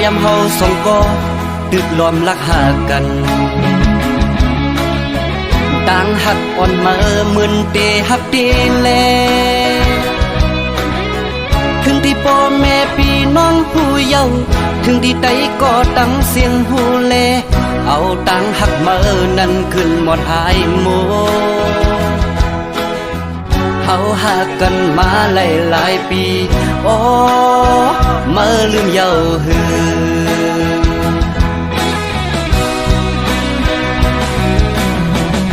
ยำเฮาสองก็ตึกรวมรักหากันต่างหักอ่อนเมื่อมึนเตฮับเตแลถึงที่พ่อแม่พี่น้องผู้เยาว์ถึงที่ใดก็ตั้งเสียงหูแลเอาต่างหักเมื่อนั้นขึ้นหมดหายโมเฮาหากันมาหลายปีโอ้เมื่อลืมเยาว์หื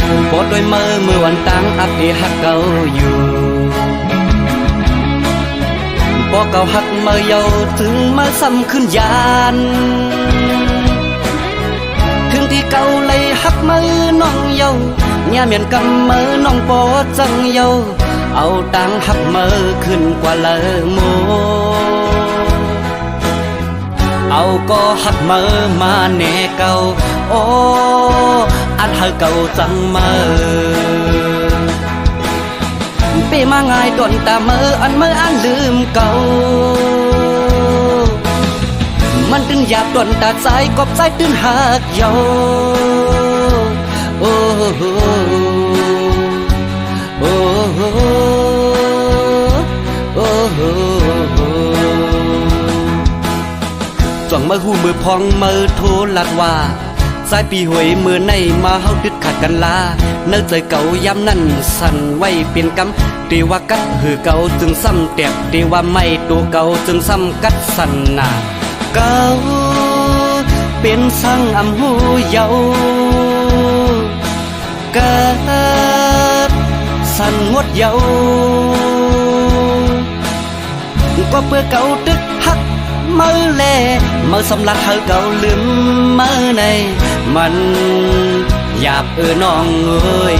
อปอดด้วยเมื่อวันต่างอัปเดตหักเก่าอยู่ปอเก่าหักเมื่อเยาว์ถึงมาซ้ำขึ้นยานถึงที่เก่าเลยหักมือน้องเยาเนี่ยเมียนกำมือน้องปอจังเยาเอาตังหักมือขึ้นกว่าเลอโมเอาก็หักมือมาแน่เก่าโอ้อันเธอเก่าจังมือเปมาง่ายต้นตามืออันมืออันลืมเก่ามันตึงหยาบต้นตาใจกบใจตึงหักเยาโอ้โหโอ้โหโอ้โหจ่องมือหูมือพองมือโทรลัดว่าสายปีหวยมือในมาเฮาดึกขาดกันลาเนื้อใจเก่าย้ำนั่นสั่นไว้เปลี่ยนกำตีว่ากัดหือเก่าจึงซ้ำแตกตีว่าไม่ตัวเก่าจึงซ้ำกัดสั่นหนาเก่าเป็นสั่งอำหูเยาเกิดสั่นงดเยาก็เพื่อเก่าตึกหักมือแลมือสำลักเธอเก่าลืมมือในมันหยาบน้องเอ้ย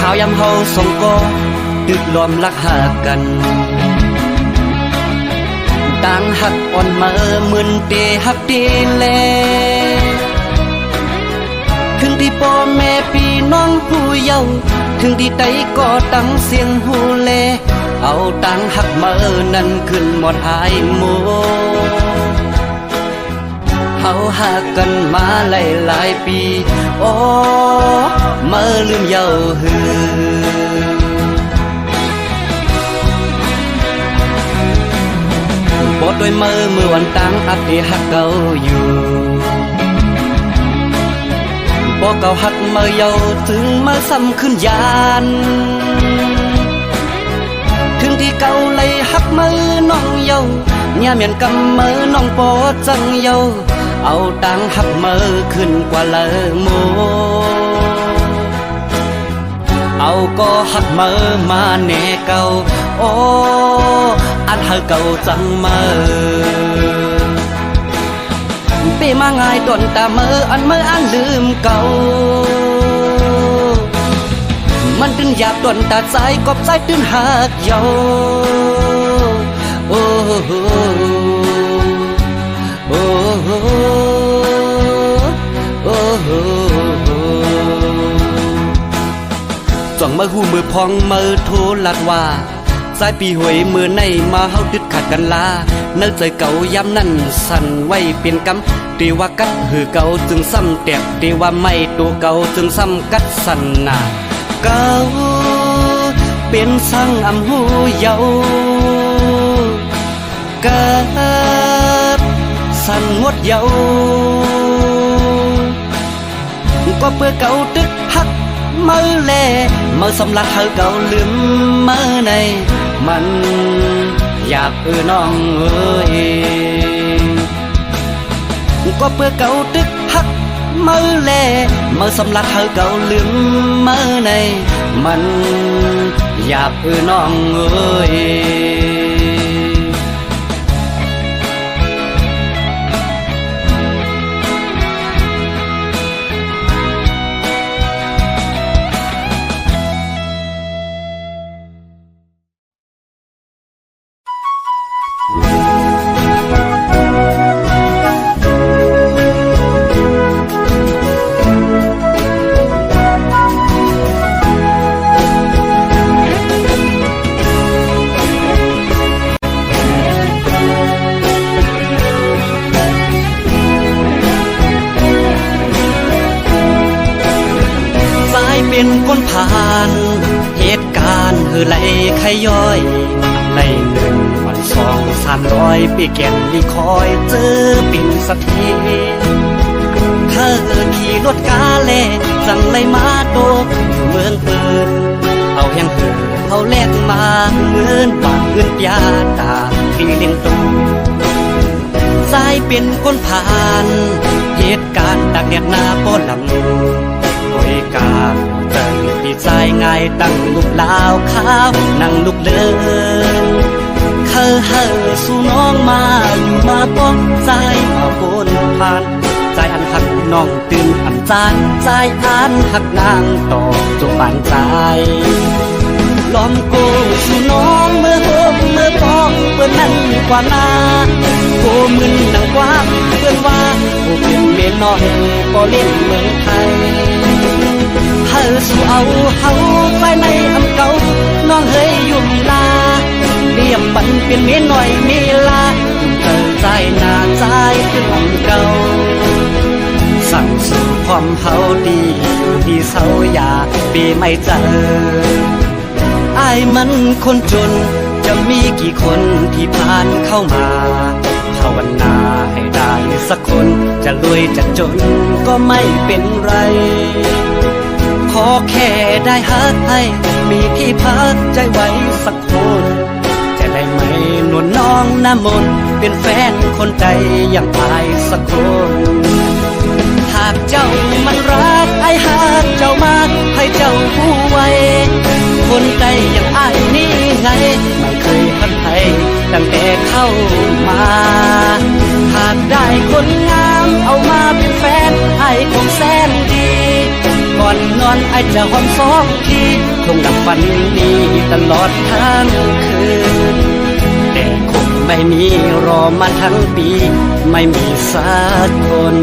ข่าวยำเฮาสองก็ตึกรวมรักหากันต่างหักอ่อนเมื่อมึนเตฮับเตแลถึงที่พ่อแม่พี่น้องผู้เยาว์ถึงที่ใดก็ตั้งเสียงหูแลเอาต่างหักเมื่อนั้นขึ้นหมดหายโมเฮาหากันมาหลายปีโอ้เมื่อลืมเยาว์หือปอดด้วยเมื่อวันต่างอัปเดตหักเก่าอยู่ปอเก่าหักเมื่อเยาว์ถึงมาซ้ำขึ้นยานถึงที่เก่าเลยหักมือน้องเยาเนี่ยเมียนกำมือน้องปอจังเยาเอาตังหักมือขึ้นกว่าเลอโมเอาก็หักมือมาแน่เก่าโอ้อันเธอเก่าจังมือเปมาง่ายต้นตามืออันมืออันลืมเก่ามันตึงหยาบต้นตาใจกบใจตึงหักเยาโอ้โหโอ้โหโอ้โหจ่องมือหูมือพองมือโทรลัดว่าสายปีหวยมือในมาเฮาดึกขาดกันลาเนื้อใจเก่าย้ำนั่นสั่นไว้เปลี่ยนกำตีว่ากัดหือเก่าจึงซ้ำแตกตีว่าไม่ตัวเก่าจึงซ้ำกัดสั่นหนาเก่าเป็นสั่งอำหูเยาเกิดสั่นงดเยาก็เพื่อเก่าตึกหักมือแลมือสำลักเธอเก่าลืมมือในมันอยากน้องเอ้ย ก็เพื่อเก่าตึกฮักมือแลมือสำลักเฮาเก่าลืมมือในมันอย่าเพื่อน้องเอ้ยเป็นคนผ่านเหตุการณ์คือไหลขย้อยไหลหนึ่งวันสอง300ปีแก่นมีคอยเจอปิ่นสักทีเธอขี่รถกาเล่สั่งไหลมาโดกอยู่เมืองปืนเอาแห่งเหือเอาแลกมาเงินบาทเงินยาตาที่เลี้ยงตูสายเป็นคนผ่านเหตุการณ์ดักแดดหน้าป้อนลำโอยกาตั้งปีใจง่ายตั้งลูกลาวขาวนั่งลูกเลินเฮอสู่น้องมาอยู่มาป้องใจมาบนผ่านใจอันหักน้องตื่นอันจานใจอันหักนางต่อจงปานใจล้อมโกสู่น้องเมื่อโฮมเมื่อป้องเปิ้นนั่นกว่านาโกมึนนังกว่าเปิ้นว่าโกเป็นเมียน้อยบ่เล่นเมืองไทยเฮาสู่เอาเฮาไปในอำเก่าน้องเฮยอยู่มีลาเรียมบันเป็นเมียน้อยมีลาเธอใจหน้าใจคืออำเก่าสั่งสู่ความเฮาดีอยู่ที่เศร้าอยากปีไม่เจออายมันคนจนจะมีกี่คนที่ผ่านเข้ามาภาวนาให้ได้สักคนจะรวยจะจนก็ไม่เป็นไรขอแค่ได้ฮักให้มีที่พักใจไว้สักคนจะได้ไหมนวลน้องน้ำมนต์เป็นแฟนคนใจอย่างอายสักคนหากเจ้ามันรักไอ้หากเจ้ามากให้เจ้าผู้ไว้คนใจอย่างอายนี่ไงไม่เคยพันไทยตั้งแต่เข้ามาหากได้คนงามเอามาเป็นแฟนไอ้คงแสนดีก่อนนอนไอ้จะหอม2 ทีคงดับฝันนี้ตลอดทั้งคืนแต่คงไม่มีรอมาทั้งปีไม่มีสักคน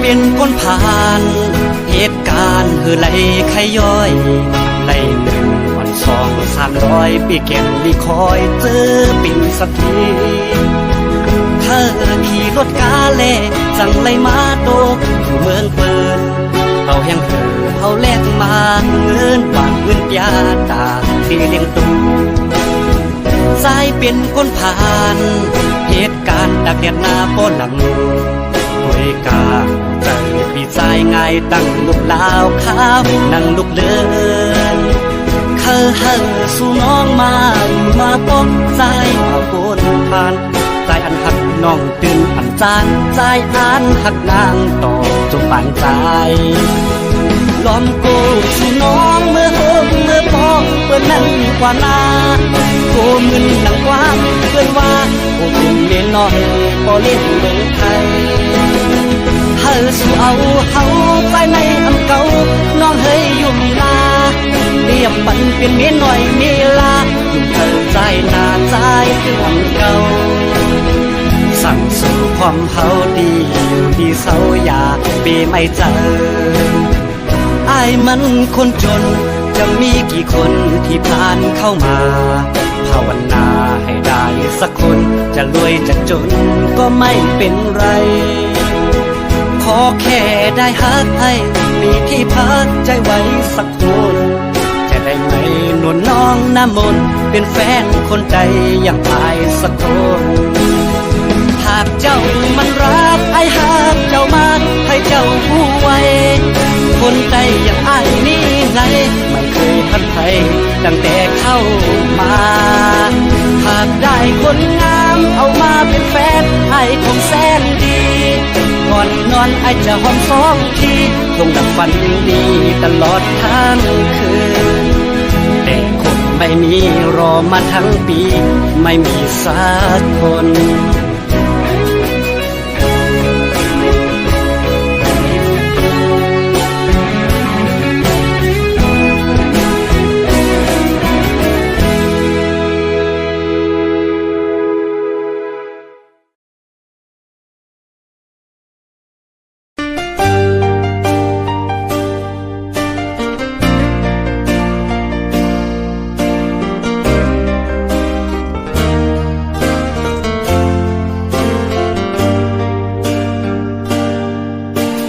เป็นคนผ่านเหตุการณ์คือไหลขย้อยไหล1 วัน 2 300ปีแก่นมีคอยเจอปิ่นสักทีเธอขี่รถกาเล่สั่งไหลมาโดกอยู่เมืองปืนเอาแห่งเหือเอาแลกมาเงินบาทเงินยาตาที่เลี้ยงตูสายเป็นคนผ่านเหตุการณ์ดักแดดหน้าป้อนลำโอยกาใจปีใจง่ายตั้งลูกลาวขาวนั่งลูกเลินเฮอสู่น้องมาอยู่มาป้องใจมาบนผ่านใจอันหักน้องตื่นอันจานใจอันหักนางต่อจงปานใจล้อมโกสู่น้องเมื่อโฮมเมื่อป้องเปิ้นนั่นกว่านาโกมึนนังกว่าเปิ้นว่าโกเป็นเมียน้อยบ่เล่นเมืองไทยเฮาสู่เอาเฮาไปในอำเก่าน้องเฮยอยู่มีลาเรียมบันเป็นเมียน้อยมีลาอยู่เธอใจหน้าใจคืออำเก่าสั่งสู่ความเฮาดีอยู่ที่เศร้าอยากปีไม่เจออายมันคนจนจะมีกี่คนที่ผ่านเข้ามาภาวนาให้ได้สักคนจะรวยจะจนก็ไม่เป็นไรข ขอแค่ได้ฮักให้มีที่พักใจไว้สักคนจะได้ไหมนวลน้องน้ำมนต์เป็นแฟนคนใจอย่างอายสักคนหากเจ้ามันรักไอ้หากเจ้ามาให้เจ้าผู้ไว้คนใจอย่างอายนี่ไงไม่เคยทันใครตั้งแต่เข้ามาหากได้คนงามเอามาเป็นแฟนไอ้คงแสนดีก่อนนอนไอ้จะหอมสองทีคงดับฝันดีตลอดทั้งคืนแต่คงไม่มีรอมาทั้งปีไม่มีสักคน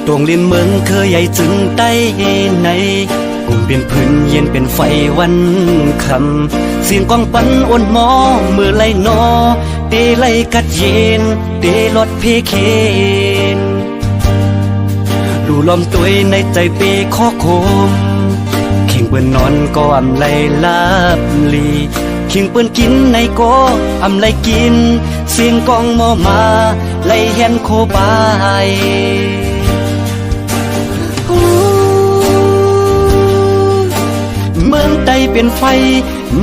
ตวงเลียนเมืองเคยใหญ่จึงใต้ในกลุ่มเป็นพื้นเย็นเป็นไฟวันคำเสียงกองปันอ่อนหมอมือไล่นอเตไล่กัดเย็นเตลดเพเคนดูลอมตัวในใจเปข้อโคมขิงเปิ้นนอนก็อำไลลาบลีขิงเปิ้นกินในก็อำไลกินเสียงกองหมอมาไล่แฮนโคบายเมืองใดเป็นไฟ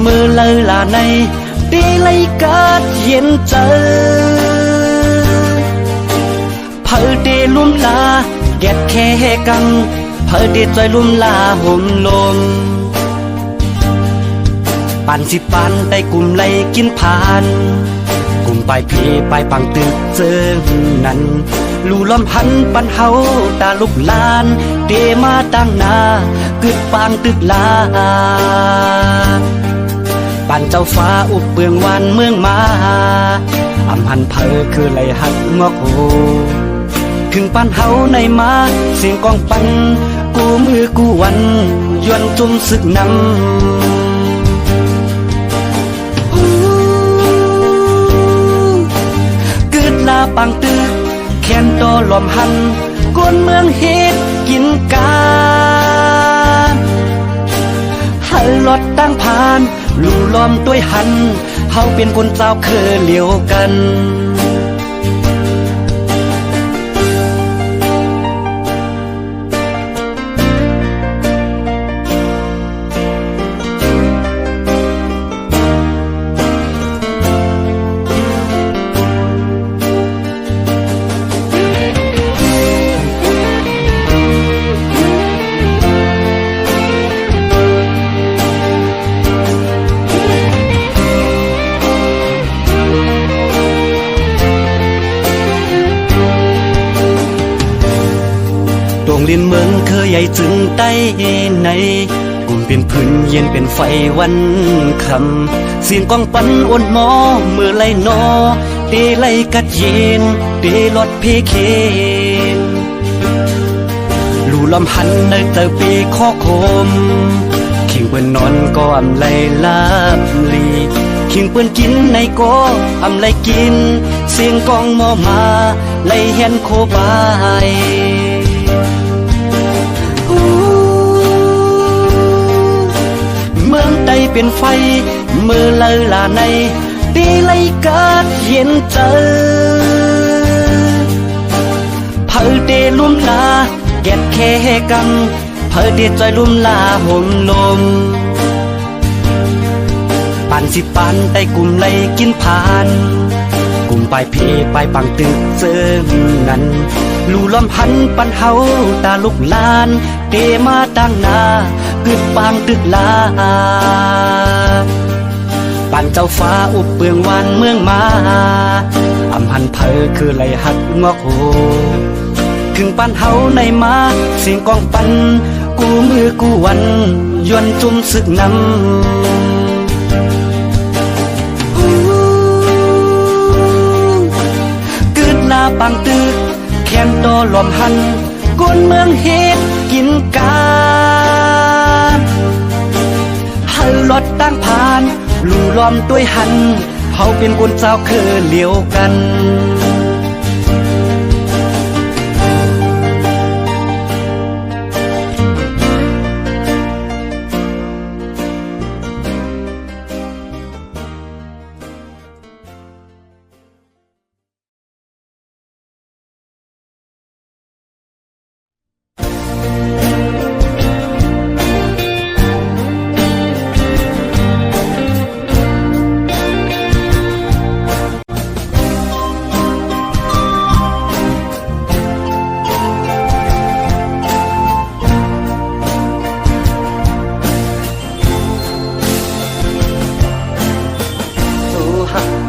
มือเลยลาในตีไลกาดเย็นเจอเผอเดลุ่มลาแกดแค่กังเผอเดจอยลุ่มลาห่มลมปันสิปันได้กลุ่มไลกินผ่านกลุ่มไปพีไปปังตึกเจิงนั้นลู่ล้อมหันปันเฮาตาลุกลานเดมาตั้งนากึดปางตึกลาปันเจ้าฟ้าอุบเบืองวันเมืองมาอำหันเพอคือไหลหักงอกโหถึงปันเฮาในมาเสียงกองปันกูมือกูวันยวนจุ่มศึกนำกึดลาปังตึกแค้นต่อลอมหันกวนเมืองเฮ็ดกินกานหันลดตั้งผ่านลู่ล้อมด้วยหันเฮาเป็นคนเจ้าเคยเหลียวกันเลียนเมืองเคยใหญ่จึงใต้ในกลุ่มเป็นพื้นเย็นเป็นไฟวันคำเสียงกองปันอ่อนหมอมือไล่นอเตไล่กัดเย็นเตลดเพเคนลู่ลำหันในเตอปีข้อโคมขิงเปิ้นนอนก็อำไลลาบลีขิงเปิ้นกินในก็อำไลกินเสียงกองหมอมาไล่แฮนโคบายเมืองใดเป็นไฟมือเลยลาในตีไลกาดเย็นเจอเผอเดลุ่มลาแกดแค่กังเผอเดจอยลุ่มลาห่มลมปันสิปันได้กลุ่มไลกินผ่านกลุ่มไปเพไปปังตึกเจิงนั้นลู่ล้อมหันปันเฮาตาลุกลานเตมาตั้งนากึดปางตึกลาปันเจ้าฟ้าอุบเบืองวันเมืองมาอำหันเพอคือไหลหักงอกโหถึงปันเฮาในมาเสียงกองปันกูมือกูวันยวนจุ่มศึกนำกึดลาปังตึกแค้นต่อล ลอมหันกวนเมืองเฮ็ดกินกานหันรถตั้งผ่านลู่ล้อมด้วยหันเฮาเป็นคนเจ้าคือเหลียวกัน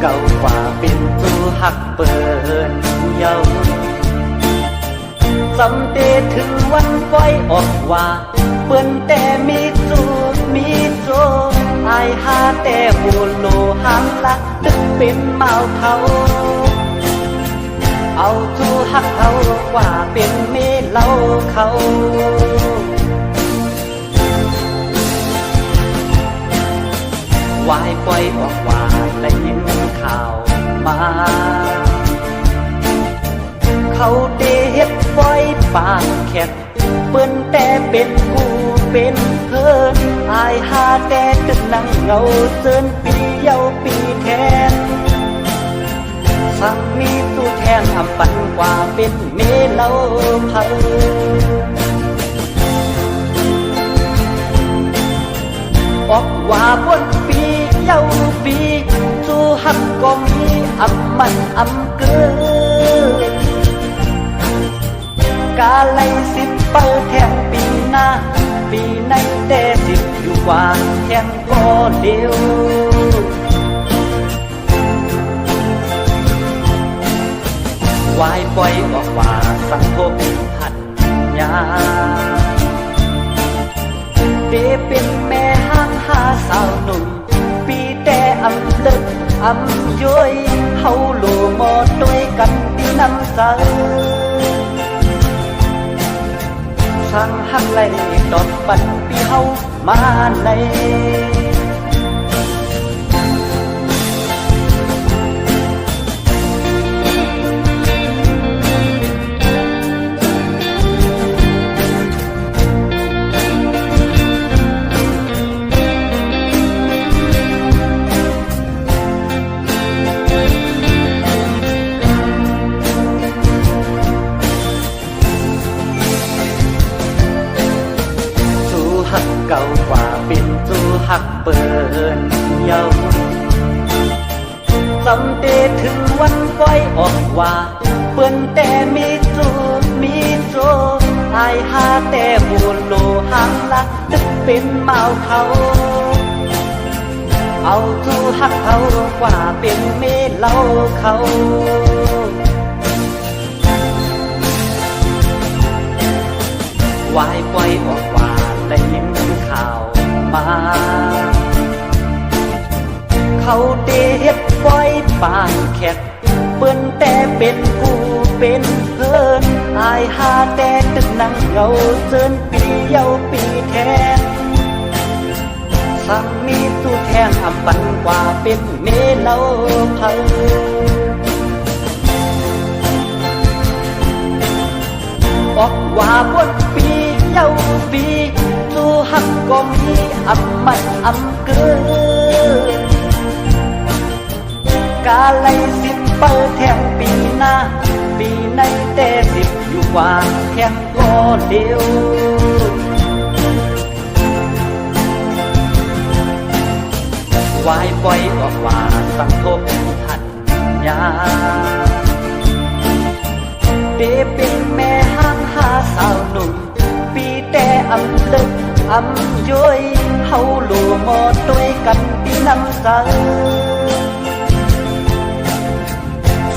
เก่ากว่าเป็นตัวหักเปิดเยาสำเดถึงวันก้อยออกว่าเปิ้นแต่มีจูมีโจอายหาแต่บูโลหางลักตึกเป็นเมาเทาเอาจูหักเขากว่าเป็นเมเล่าเขาวายปล่อยออกว่าและยินข่าวมาเขาเดเฮ็ดปล่อยปากแขกเปิ้นแต่เป็นกูเป็นเพิ่นอายหาแต่ตึกนั่งเงาเซินปีเยาปีแทนสั่งมีตู้แทนอำปันกว่าเป็นเมเล่าเพิ่นออกว่าบนปีเย้าปีจูหักก็มีอำมันอำเกินกาไลสิบเปิดแทงปีหน้าปีในแต่สิบอยู่กว่าแทงก็เดียววายปล่อยออกว่าสังคมหันยาเดเป็นแม่ห้างหาสาวหนุ่มปีแต่อำเลิกอำย้อยเฮาโลมอด้วยกันที่น้ำใสสั่งหักไหลดอกปันปีเฮามาในเก่ากว่าเป็นจูหักเปินเยาสำเดถึงวันก้อยออกว่าเปิ้นแต่มีจูมีโจอายหาแต่บูโลหางลักตึกเป็นเมาเขาเอาจูหักเขากว่าเป็นเมเล่าเขาวายปล่อยออกว่าได้ยินข่าวมาเขาเดเฮ็ดปล่อยปานแขกเปิ้นแต่เป็นกูเป็นเพิ่นอายหาแต่ตึกนั่งเงาเซินปีเยาปีแทนสั่งมีตู้แทนอำปันกว่าเป็นเมเล่าเพิ่นออกว่าบนปีเยาปีจูหักก็มีอำมันอำเกินกาไลสิบเปิดแทงปีหน้าปีในแต่สิบอยู่กว่าแทงก็เดียววายปล่อยออกว่าสังคมหันยาเดเป็นแม่ห้างหาสาวหนุ่มปีแต่อำเลิกอำย้อยเฮาโลมอด้วยกันที่น้ำใส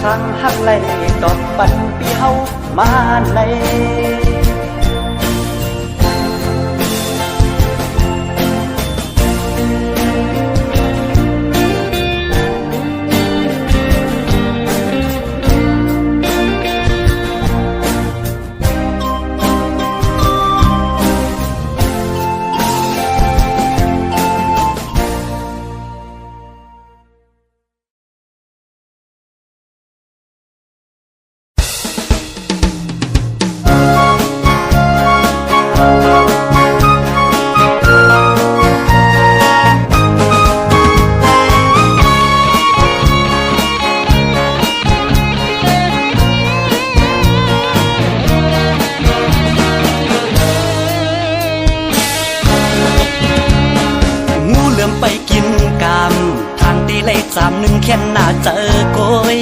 สั่งหักไหลดอกปันปีเฮามาใน เลยจามหนึ่งแค่หน้าเจอโกย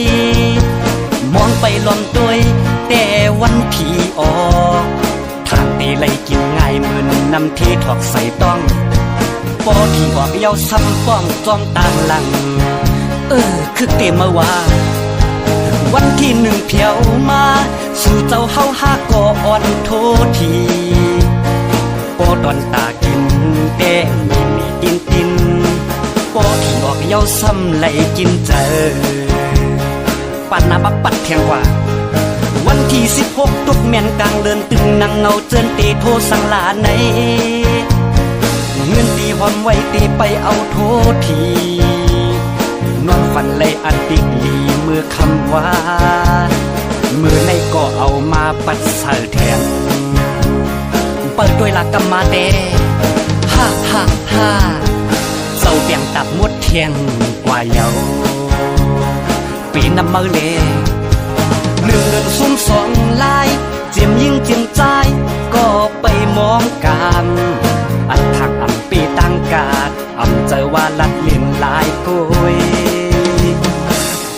มองไปล้อมตัวยแต่วันผีออกทางเตเลยกินง่ายเหมือนน้ำเทถอกใส่ต้องปอที่ออกเย้าซ้ำป้องจ้องต่างหลังคือเตมาว่าวันที่หนึ่งเพียวมาสู่เจ้าเฮาหาก่ออ่อนโททีปอตอนตากินแต่มีตินปอที่ออกเย้าซ้ำไหลกินเจอปันนาบักปัดเทียงว่าวันที่16ตุกแม่นกลางเดินตึงนั่งเงาเจินตีโทสังลาในเงินตีหอมไว้ตีไปเอาโททีนอนฝันเลยอันติกลีเมื่อคำว่ามือในก็เอามาปัดใส่แทนเปิดด้วยหลักกรรมาเดฮ่าฮ่าฮ่าเจ้าเปียงตับมดเทียงกว่าเยาปีน้ำมือเลหนึ่งเดือนซุ่มสองลายเจียมยิ่งเจียมใจก็ไปมองกันอันทักอันปีตั้งกาดอำเจอว่าลัดเล่นลายกุย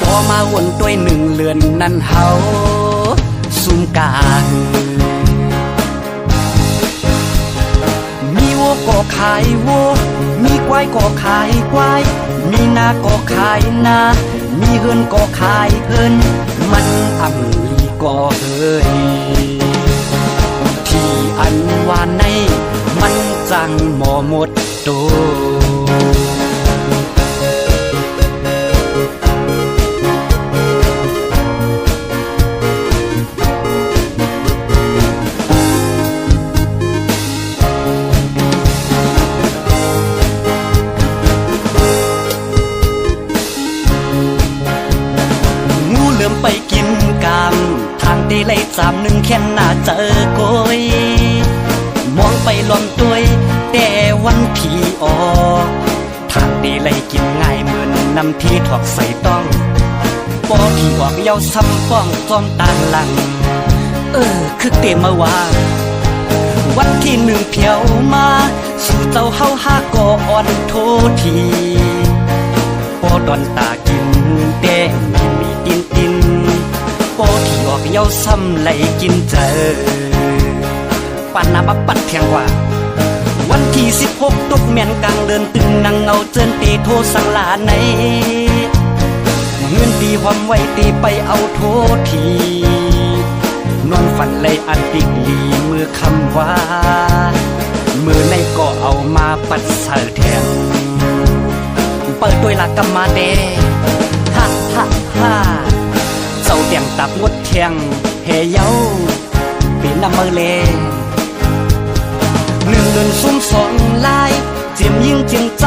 พอมาวนด้วยหนึ่งเรือนนั้นเฮาซุ่มกางมีวัวก็ขายวัวมีควายก็ขายควายมีนาก็ขายนามีเฮือนก็ขายเฮือนมันอ่ำมีก็เฮ้ยที่อันว่าในมันจังหมอหมดโตไปกินกามทางได้ไล่จามหนึ่งแค่หน้าเจอโกยมองไปล้อมตัวยแต่วันผีออกทางได้ไล่กินง่ายเหมือนน้ำที่ถอกใส่ต้องปอที่ออกเย้าซ้ำป้องจอมต่างหลังคือเตมาว่าวันที่หนึ่งเพียวมาสู่เจ้าเฮาหาก่ออ่อนโททีปอดอนตากินแต่มีตินปอที่ออกเย้าซ้ำไหลกินเจอปันนาบักปัดเทียงว่าวันที่16ตุกแม่นกลางเดินตึงนั่งเงาเจินตีโทสังลาในเงินตีหอมไว้ตีไปเอาโททีนอนฝันเลยอันติกลีเมื่อคำว่ามือในก็เอามาปัดใส่แทนเปิดด้วยหลักกรรมาเดฮ่าฮ่าฮ่าเจ้าเตียงตับงดเทียงเฮเย้าปีน้ำมือเลหนึ่งเดือนซุ่มสองลายเจียมยิ่งเจียงใจ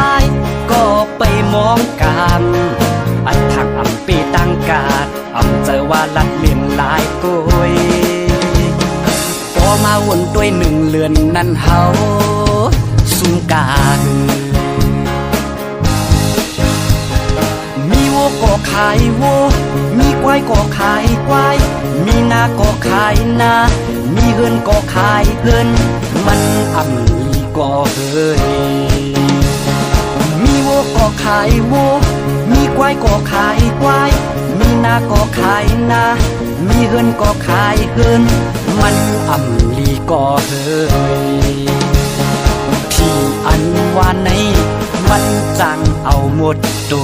ก็ไปมองกันอันทักอ่ำปีตั้งกาดอ่ำเจอว่าลัดเล่นลายกุยพอมาวนด้วยหนึ่งเรือนนั้นเฮาซุ่มกางมีวัวก็ขายวัวมีควายก็ขายควายมีนาก็ขายนามีเฮือนก็ขายเฮือนมันอ่ำมีก็เฮ้ยมีวัวก็ขายวัวมีควายก็ขายควายมีนาก็ขายนามีเฮือนก็ขายเฮือนมันอ่ำลีก็เฮ้ยที่อันว่าในมันจังเอาหมดโต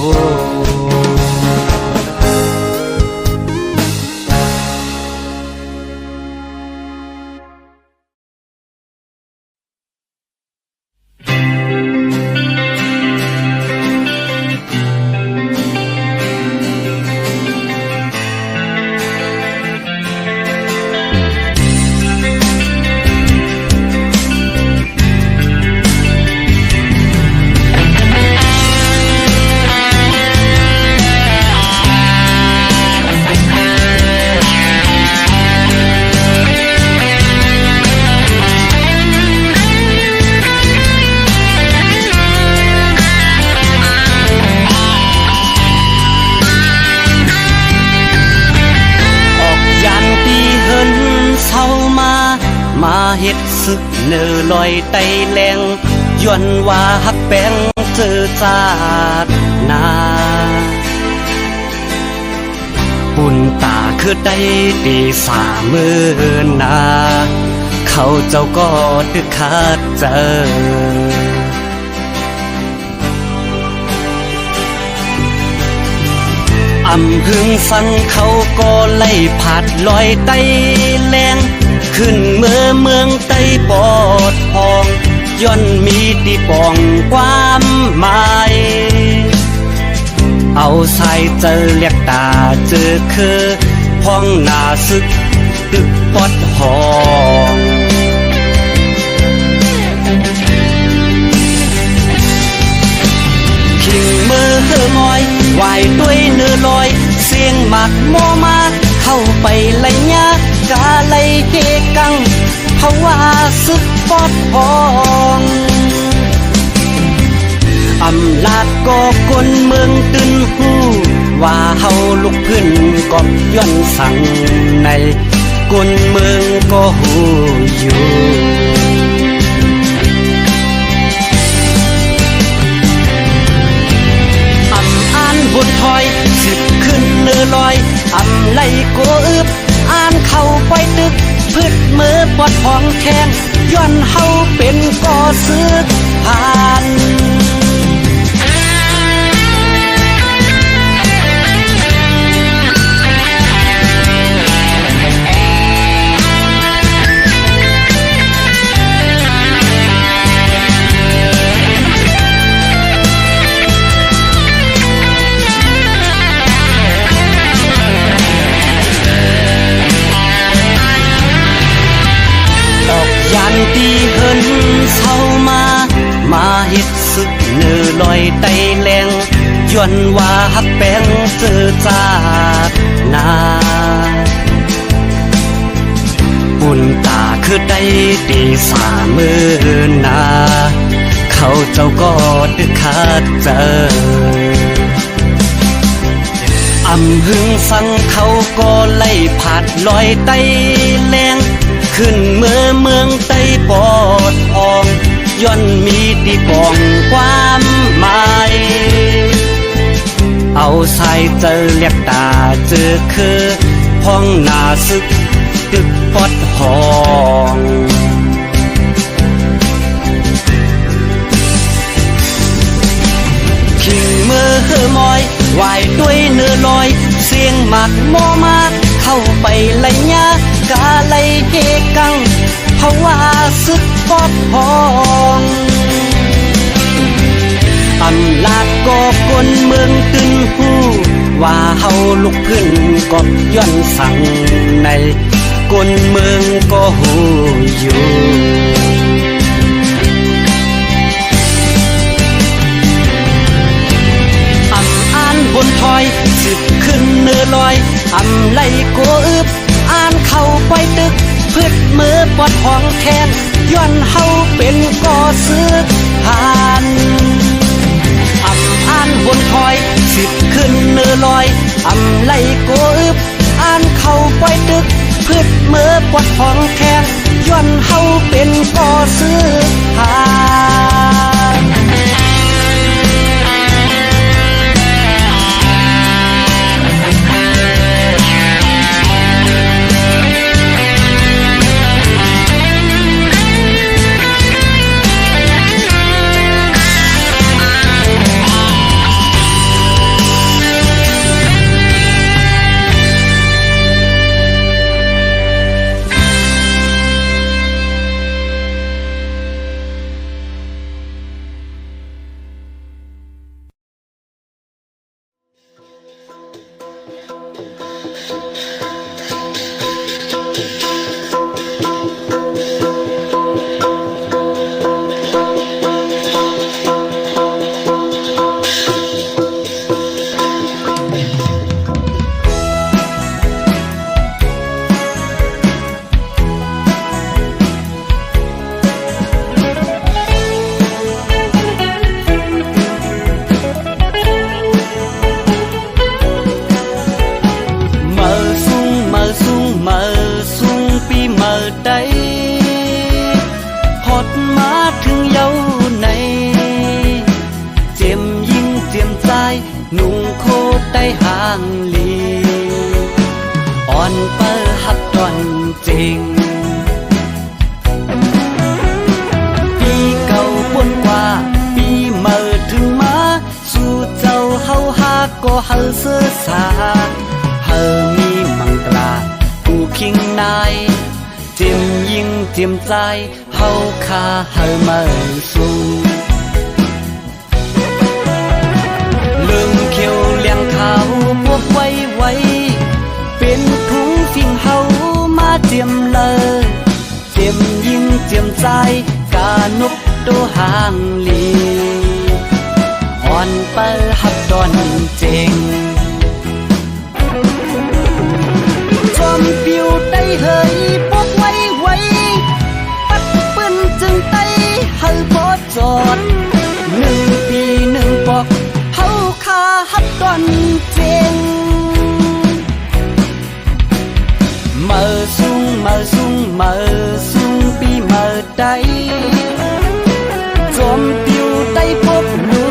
เฮ็ดสึกเนอลอยไตแรงย้อนว่าฮักแป้งเจอจาดนา บุญตาคือได้ดีสามือนาเขาเจ้าก็ตึกขาดเจออำหึงสังเขาก็ไล่ผาดลอยไตแรงขึ้นเมืองไตปอดพองย้อนมีตีปองความหมายเอาสายเจอเรียกตาเจอคือพ้องหน้าซึกตึกปอดหองขิงมือเฮมอยวายด้วยเนื้อลอยเสียงหมักโมมาเข้าไปไล่ยากาไล่เฮกังเขาว่าซึกปอดหองอำลาดก็คนเมืองตื่นหูว่าเฮาลุกขึ้นก็ย้อนสั่งในคนเมืองก็หูอยู่อำอ่านบุญถอยสิบขึ้นเนื้อลอยอำไล่ก็อึบอ่านเข้าไปตึกพืชมือปวดท้องแข็งย้อนเฮาเป็นก่อซึกผ่านยันตีเฮินเศร้ามาเฮ็ดสึกเนื้อลอยไตแรงย้อนว่าฮักแป้งเสือจากนาบุญตาคือได้ดีสามือนาเขาเจ้าก็ดึกขาดเจออำหึงสังเขาก็ไล่ผาดลอยไตแรงขึ้นเมืองไต้ปอดพองย้อนมีตีปองความหมายเอาสายเจอเรียกตาเจอคือพ้องหน้าซึกตึกปอดหองขิงมือเฮมอยวายด้วยเนื้อลอยเสียงหมักโมมาเข้าไปไล่ยากาไล่เฮกังเพราะว่าซึกปอดหองอำลาดก็คนเมืองตื่นหูว่าเฮาลุกขึ้นก็ย้อนสั่งในคนเมืองก็หูอยู่อำอ่านบนถอยสิบขึ้นเนื้อลอยอำไล่ก็อึบอ่านเข้าไปตึกพืชมือปวดท้องแข็งย้อนเฮาเป็นก่อซึกผ่านอำอ่านบนถอยสิบขึ้นเนื้อลอยอำไล่ก็อึบอ่านเข้าไปตึกพืชมือปวดท้องแข็งย้อนเฮาเป็นก่อซึกผ่านหนุ่งโคตรได้ห่างลี เปิดหักตอนจริงปีเก่าป่นกว่าปีเมื่อถึงมาสู่เจ้าเฮาหากก็เฮาเสื้อสาเฮามีมังกลาผู้คิงนายเจียมยิงเจียมใจเฮาคาเฮามาสู่เรื่องเขียวเลี้ยงขาวพวกไว้ไว้เป็นถุงฟิ่งเฮามาเจียมเลยเจียมยิงเจียมใจกานกตัวหางลีอ่อนเปิดหักตอนเจงจอมปิวได้เฮยพวกไว้ไว้ปัดปืนจึงไต้เฮาบ่จอด1 ปี1 ปอกเฮาคาหักตอนเจงเมื่อสูงเมื่อสูงเมื่อสูงปีเมื่อใดจอมปิวได้พบลู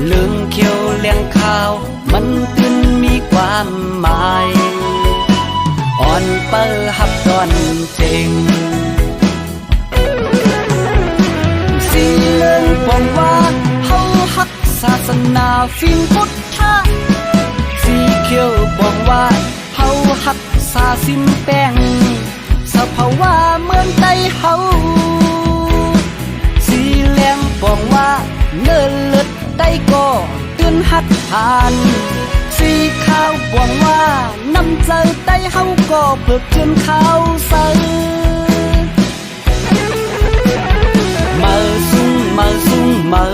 เรื่องเขียวเลี้ยงข้าวมันตื่นมีความหมายอ่อนเปิดหับตอนเจงสีเรื่องปองว่าเฮาหักศาสนาฟินพุทธะสีเขียวบอกว่าเฮาหักษาสิมแป้งสภาวะเหมือนใดเฮาสีแหลงบอกว่าเนื้อเลือดได้ก็ตื่นหักทานสีขาวบอกว่าน้ำใจได้เฮาก็เพิกเกินข้าวใสมาสูงมาสูงมา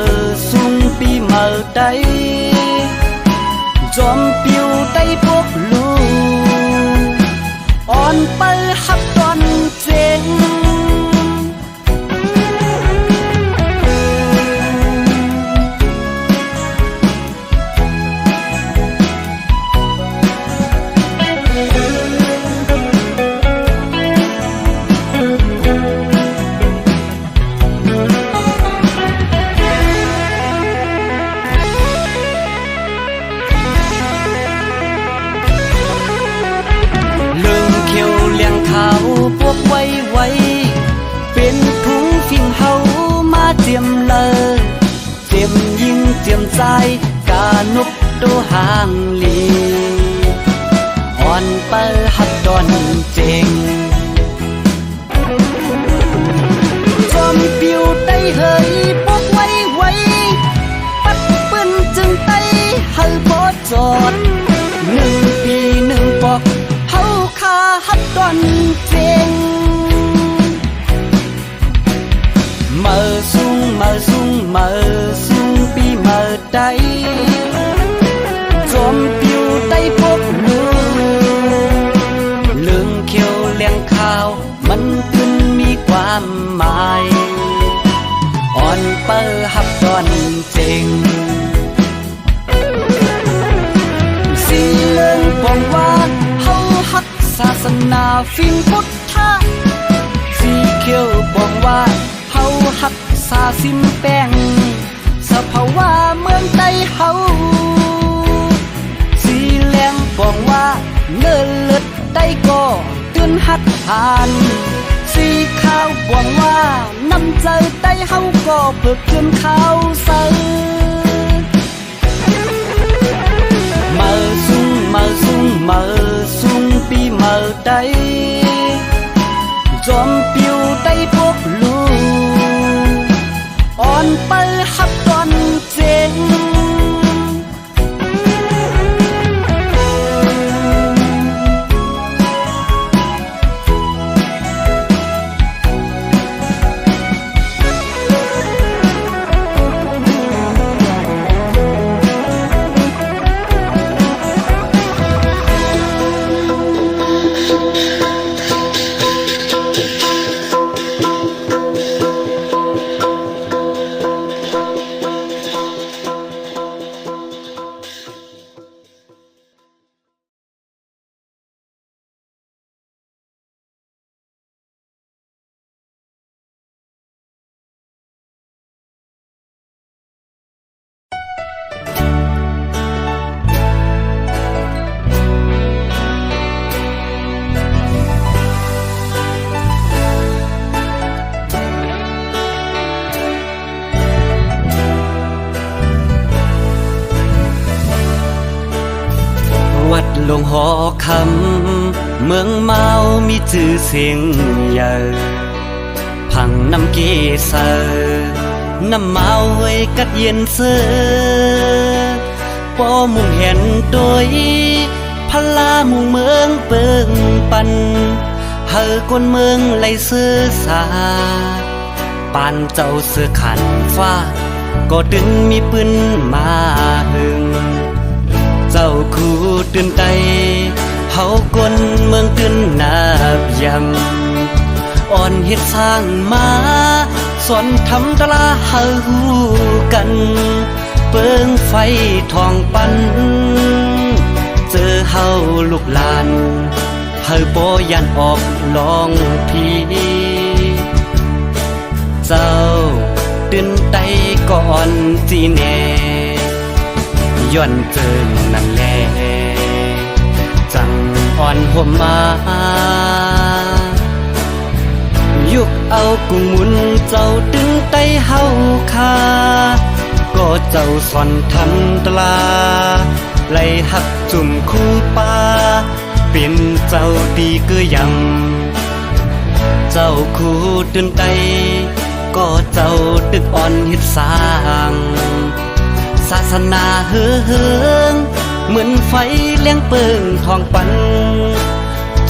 สูงปีมาใดจอมปิวได้พบลูอ่อนเปิดหักตอนเจงพวกไว้ไว้เป็นถุงฟิ่งเฮามาเจียมเลยเจียมยิงเจียมใจกานกตัวหางลีอ่อนเปิดหักตอนเจงจอมปิวได้เฮยพวกไว้ไว้ปัดปืนจึงไต้เฮาบ่จอด1 ปี1 ปอกเฮาคาหักตอนเจงเมื่อสูงเมื่อสูงเมื่อสูงปีเมื่อใดจอมปิวได้พบลูเรื่องเขียวเลี้ยงข้าวมันขึ้นมีความหมายอ่อนเปิดหับตอนเจงสีเรื่องปองว่าเฮาหักศาสนาฟินพุทธะสีเขียวบอกว่าเฮาหักษาสิมแป้งสภาวะเหมือนใดเฮาสีแหลงบอกว่าเนื้อเลือดได้ก็ตื่นหักทานสีขาวบอกว่าน้ำใจได้เฮาก็เพิกเกินข้าวใสมาสูงมาสูงมาสูงปีมาใดจอมปิวได้พบลูอ่อนเปิดหักตอนเจง งหอคำเมืองเมามีชื่อเสียงใหญ่พังน้ำเกษรน้ำเมาไว้กัดเย็นเสือปอมุงเห็นโดยพลามุงเมืองเปิงปันเฮอคนเมืองไหลเสือสาปานเจ้าเสือขันฟ้าก็ดึงมีปืนมาหึงเจ้าคู่ตื่นใจเฮาคนเมืองตื่นนาบยำอ่อนเฮ็ดสร้างมาสอนทำตลาเฮากันเปิงไฟทองปันเจอเฮาลูกหลานเฮาบ่ยันออกลองพีเจ้าตื่นใจก่อนจีแน่ย้อนเจิงนั่นแลจังอ่อนห่มมายุกเอากุ้งมุนเจ้าดึงไตเฮาคาก็เจ้าสอนทำตลาไล่หักจุ่มคู่ป่าเป็นเจ้าดีเกือยำเจ้าคู่ตื่นไตก็เจ้าตึกอ่อนเฮ็ดสร้างศาสนาเฮืองเหมือนไฟเลี้ยงเปิงทองปัน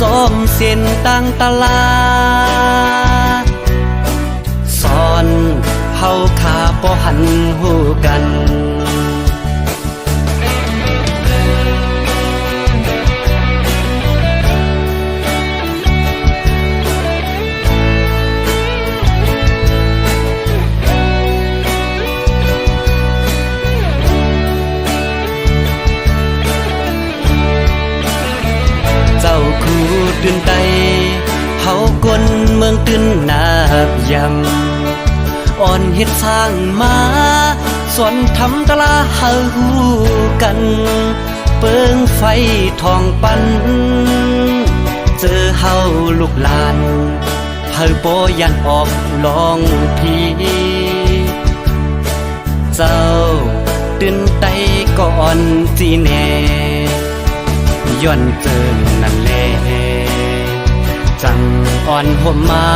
จอมเส้นต่างตลาสอนเฮาขาบ่หันหูกันตื่นใจเฮาคนเมืองตื่นนาบยำอ่อนเฮ็ดสร้างมาสอนทำตลาเฮากันเปิงไฟทองปันเจอเฮาลูกหลานเฮาบ่ยันออกลองพีเจ้าตื่นใจก่อนจีแน่ย้อนเจิงนั่นแลจังอ่อนห่มมา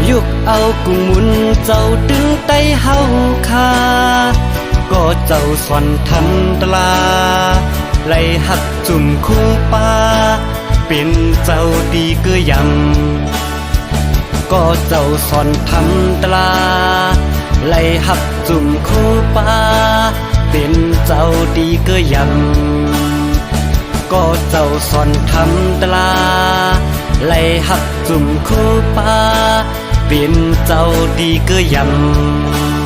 ยุกเอากุ้งมุนเจ้าดึงไตเฮาคาก็เจ้าสอนทำตลาไล่หักจุ่มคู่ป่าเป็นเจ้าดีเกือยำก็เจ้าสอนทำตลาไล่หักจุ่มคู่ป่าเป็นเจ้าดีเกือยำก็เจ้าสอนทำตลาไล่หักจุ่มคู่ป่าเป็นเจ้าดีเกือยำ